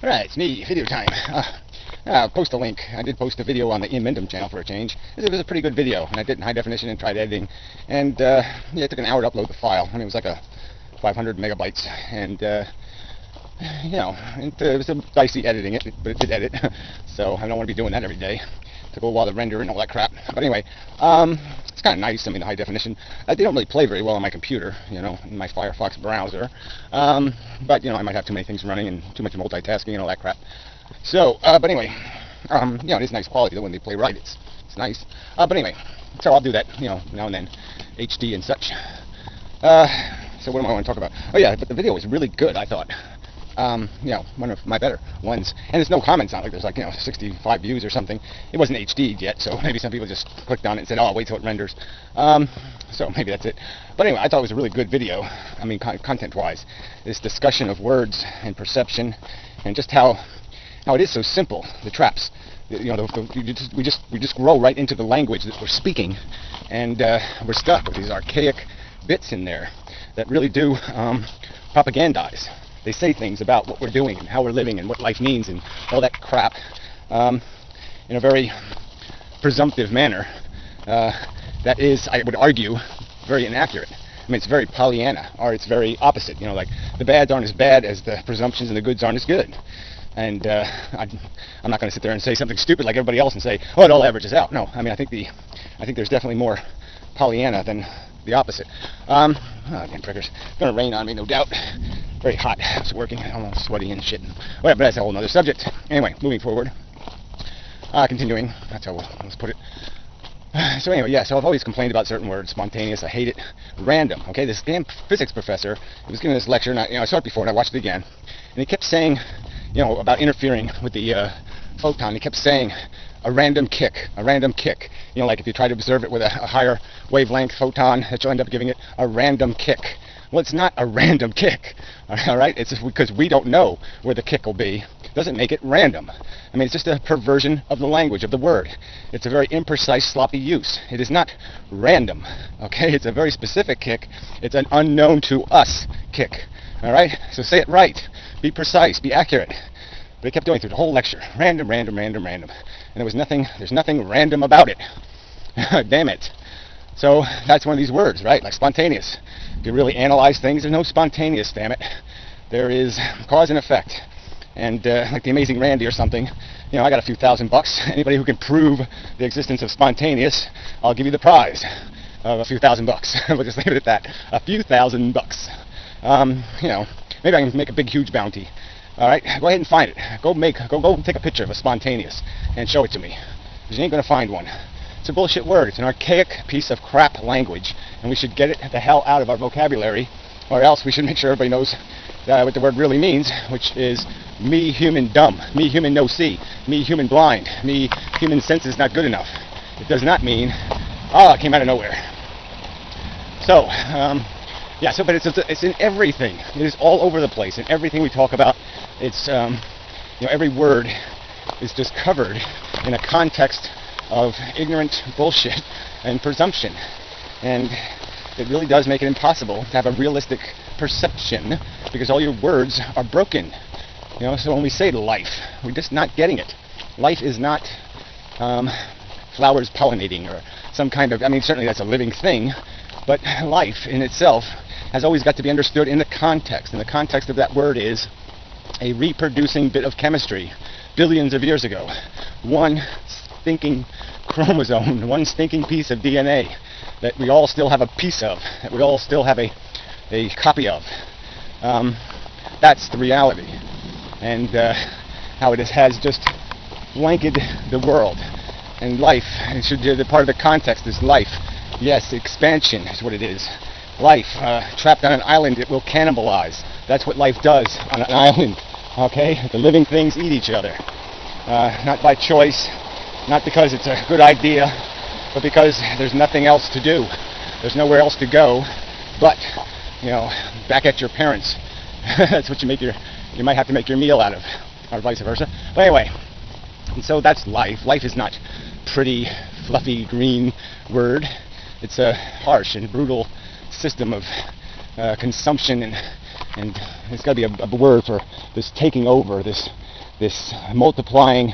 Alright, it's me, video time. I'll post a link. I did post a video on the Ian Mendham channel for a change. It was a pretty good video, and I did it in high definition and tried editing. And yeah, it took an hour to upload the file. I mean, it was like a 500 megabytes, and you know, it was a dicey editing it, but it did edit. So I don't want to be doing that every day. Took a little while to render and all that crap. But anyway, it's kind of nice. I mean, the high definition. They don't really play very well on my computer, you know, in my Firefox browser. But you know, I might have too many things running and too much multitasking and all that crap. So, but anyway, you know, it is nice quality though when they play right. It's nice. But anyway, so I'll do that, you know, now and then, HD and such. So what do I want to talk about? Oh yeah, but the video was really good, I thought. You know, one of my better ones. And there's no comments on it. Like there's like, you know, 65 views or something. It wasn't HD'd yet, so maybe some people just clicked on it and said, oh, I'll wait till it renders. So maybe that's it. But anyway, I thought it was a really good video. I mean, content-wise. This discussion of words and perception and just how it is so simple, the traps. You know, we just grow right into the language that we're speaking, and we're stuck with these archaic bits in there that really do propagandize. They say things about what we're doing and how we're living and what life means and all that crap in a very presumptive manner that is, I would argue, very inaccurate. I mean, it's very Pollyanna, or it's very opposite. You know, like the bads aren't as bad as the presumptions and the goods aren't as good. And I'm not going to sit there and say something stupid like everybody else and say, oh, it all averages out. No, I mean, I think there's definitely more Pollyanna than the opposite. Oh, damn prickers. It's going to rain on me, no doubt. Very hot. It's working. I'm all sweaty and shit. Well, but that's a whole other subject. Anyway, moving forward. Continuing. That's how let's put it. So anyway, yeah, so I've always complained about certain words. Spontaneous, I hate it. Random, okay? This damn physics professor, he was giving this lecture, and I saw it before, and I watched it again. And he kept saying, you know, about interfering with the photon. He kept saying, a random kick. You know, like if you try to observe it with a higher wavelength photon, that you'll end up giving it a random kick. Well, it's not a random kick, all right? It's just because we don't know where the kick will be. Doesn't make it random. I mean, it's just a perversion of the language, of the word. It's a very imprecise, sloppy use. It is not random, okay? It's a very specific kick. It's an unknown to us kick, all right? So say it right. Be precise. Be accurate. But he kept going through the whole lecture. Random. And there's nothing random about it. Damn it. So that's one of these words, right? Like spontaneous. If you really analyze things, there's no spontaneous, damn it. There is cause and effect. And like the Amazing Randy or something, you know, I got a few $1,000. Anybody who can prove the existence of spontaneous, I'll give you the prize of a few $1,000. We'll just leave it at that. A few $1,000. You know, maybe I can make a big, huge bounty. All right, go ahead and find it. Go take a picture of a spontaneous and show it to me. Because you ain't going to find one. It's a bullshit word. It's an archaic piece of crap language. And we should get it the hell out of our vocabulary. Or else we should make sure everybody knows what the word really means, which is me human dumb, me human no see, me human blind, me human sense is not good enough. It does not mean, oh, it came out of nowhere. So, yeah, so but it's in everything. It is all over the place. In everything we talk about, it's you know, every word is just covered in a context of ignorant bullshit and presumption, and it really does make it impossible to have a realistic perception because all your words are broken. You know, so when we say life, we're just not getting it. Life is not flowers pollinating or some kind of. I mean, certainly that's a living thing, but life in itself has always got to be understood in the context. And the context of that word is a reproducing bit of chemistry billions of years ago. One stinking chromosome, one stinking piece of DNA that we all still have a piece of, that we all still have a copy of. That's the reality. And how it has just blanketed the world. And life, and should the part of the context is life. Yes, expansion is what it is. Life, trapped on an island, it will cannibalize. That's what life does on an island, okay? The living things eat each other. Not by choice, not because it's a good idea, but because there's nothing else to do. There's nowhere else to go but, you know, back at your parents. That's what you might have to make your meal out of, or vice versa. But anyway, and so that's life. Life is not pretty, fluffy, green word. It's a harsh and brutal system of consumption and And there's got to be a word for this taking over, this multiplying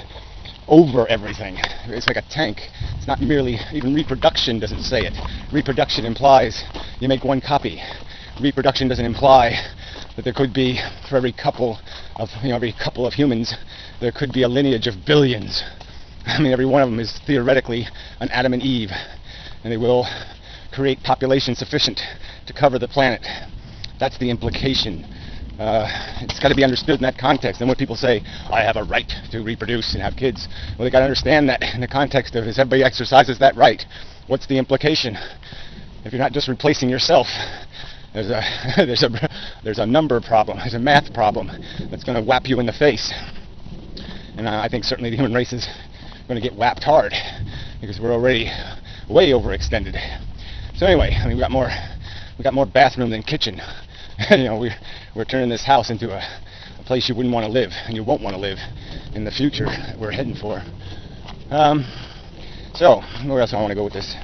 over everything. It's like a tank. It's not merely, even reproduction doesn't say it. Reproduction implies you make one copy. Reproduction doesn't imply that there could be, for every couple of humans, there could be a lineage of billions. I mean, every one of them is theoretically an Adam and Eve, and they will create population sufficient to cover the planet. That's the implication. It's got to be understood in that context. And when people say, I have a right to reproduce and have kids, well, they got to understand that in the context of, as everybody exercises that right, what's the implication? If you're not just replacing yourself, there's a number problem, there's a math problem that's going to whap you in the face. And I think certainly the human race is going to get whapped hard because we're already way overextended. So anyway, I mean, we got more bathroom than kitchen. We're turning this house into a place you wouldn't want to live, and you won't want to live in the future that we're heading for. So where else do I want to go with this?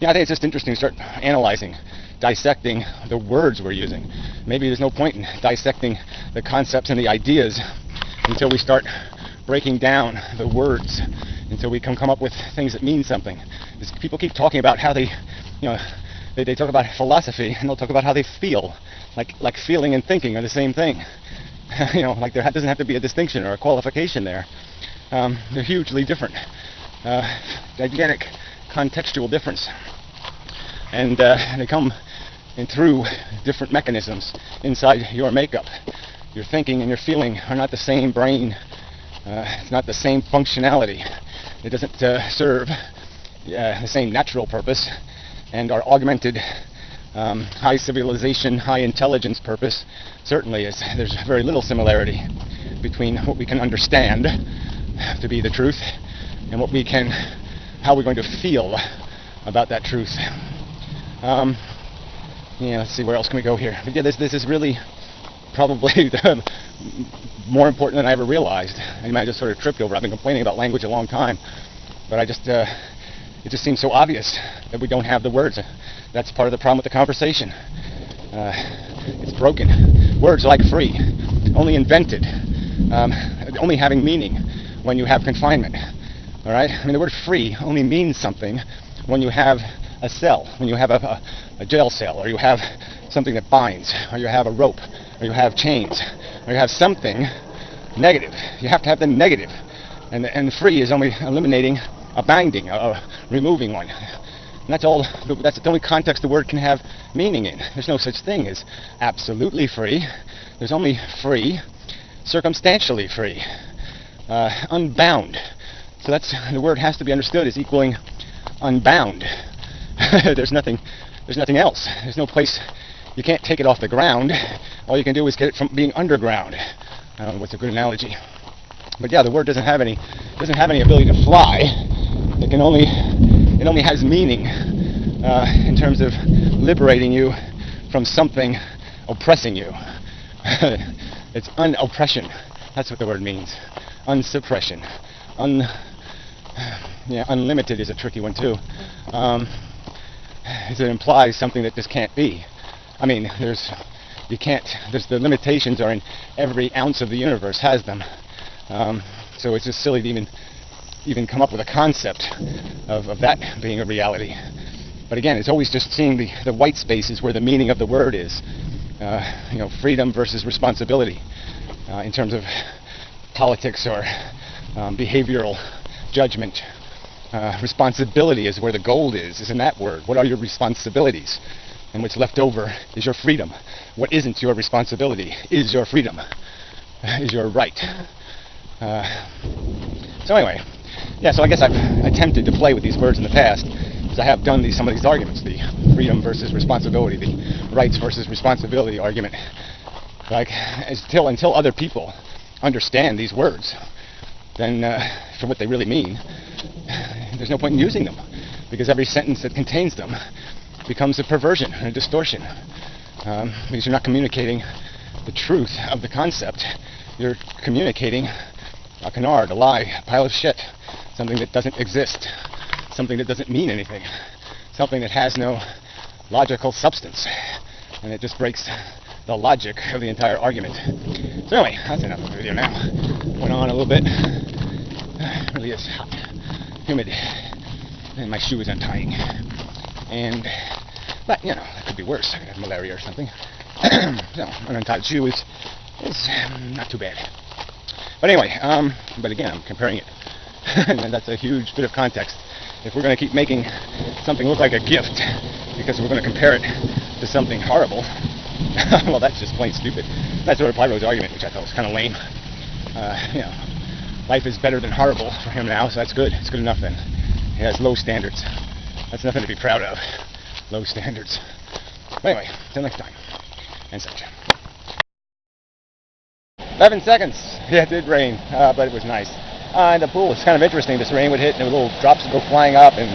I think it's just interesting to start analyzing, dissecting the words we're using. Maybe there's no point in dissecting the concepts and the ideas until we start breaking down the words, until we can come up with things that mean something. Because people keep talking about how they talk about philosophy, and they'll talk about how they feel, like feeling and thinking are the same thing. Like there doesn't have to be a distinction or a qualification there. They're hugely different, gigantic contextual difference, and they come in through different mechanisms inside your makeup. Your thinking and your feeling are not the same brain. It's not the same functionality. It doesn't serve the same natural purpose, and our augmented high civilization, high intelligence purpose certainly is. There's very little similarity between what we can understand to be the truth and how we're going to feel about that truth. Let's see, where else can we go here? But yeah, this is really probably more important than I ever realized. I just sort of tripped over. I've been complaining about language a long time, but it just seems so obvious that we don't have the words. That's part of the problem with the conversation. It's broken. Words like free, only invented, only having meaning when you have confinement. All right? I mean, the word free only means something when you have a cell, when you have a jail cell, or you have something that binds, or you have a rope, or you have chains, or you have something negative. You have to have the negative. And free is only eliminating a binding, removing one. And that's the only context the word can have meaning in. There's no such thing as absolutely free. There's only free, circumstantially free, unbound. So the word has to be understood as equaling unbound. There's nothing else. There's no place. You can't take it off the ground. All you can do is get it from being underground. I don't know what's a good analogy. But yeah, the word doesn't have any ability to fly. It only has meaning in terms of liberating you from something oppressing you. It's unoppression. That's what the word means. Unsuppression. Unlimited is a tricky one too. It implies something that this can't be. I mean, the limitations are in every ounce of the universe has them. So it's just silly to even come up with a concept of that being a reality. But again, it's always just seeing the white spaces where the meaning of the word is. Freedom versus responsibility in terms of politics or behavioral judgment. Responsibility is where the gold is in that word. What are your responsibilities? And what's left over is your freedom. What isn't your responsibility is your freedom, is your right. So anyway, so I guess I've attempted to play with these words in the past, because I have done some of these arguments, the freedom versus responsibility, the rights versus responsibility argument. Until other people understand these words, then for what they really mean, there's no point in using them, because every sentence that contains them becomes a perversion and a distortion, because you're not communicating the truth of the concept. You're communicating a canard, a lie, a pile of shit, something that doesn't exist, something that doesn't mean anything, something that has no logical substance, and it just breaks the logic of the entire argument. So anyway, that's enough of the video now. Went on a little bit. It really is hot, humid, and my shoe is untying. But you know, it could be worse. I could have malaria or something. So an untied shoe is not too bad. But anyway, but again, I'm comparing it, and that's a huge bit of context. If we're going to keep making something look like a gift because we're going to compare it to something horrible, well, that's just plain stupid. That's sort of Pyro's argument, which I thought was kind of lame. You know, life is better than horrible for him now, so that's good. It's good enough then. He has low standards. That's nothing to be proud of. Low standards. But anyway, till next time. And such. 11 seconds. Yeah, it did rain, but it was nice. And the pool was kind of interesting. This rain would hit and the little drops would go flying up, and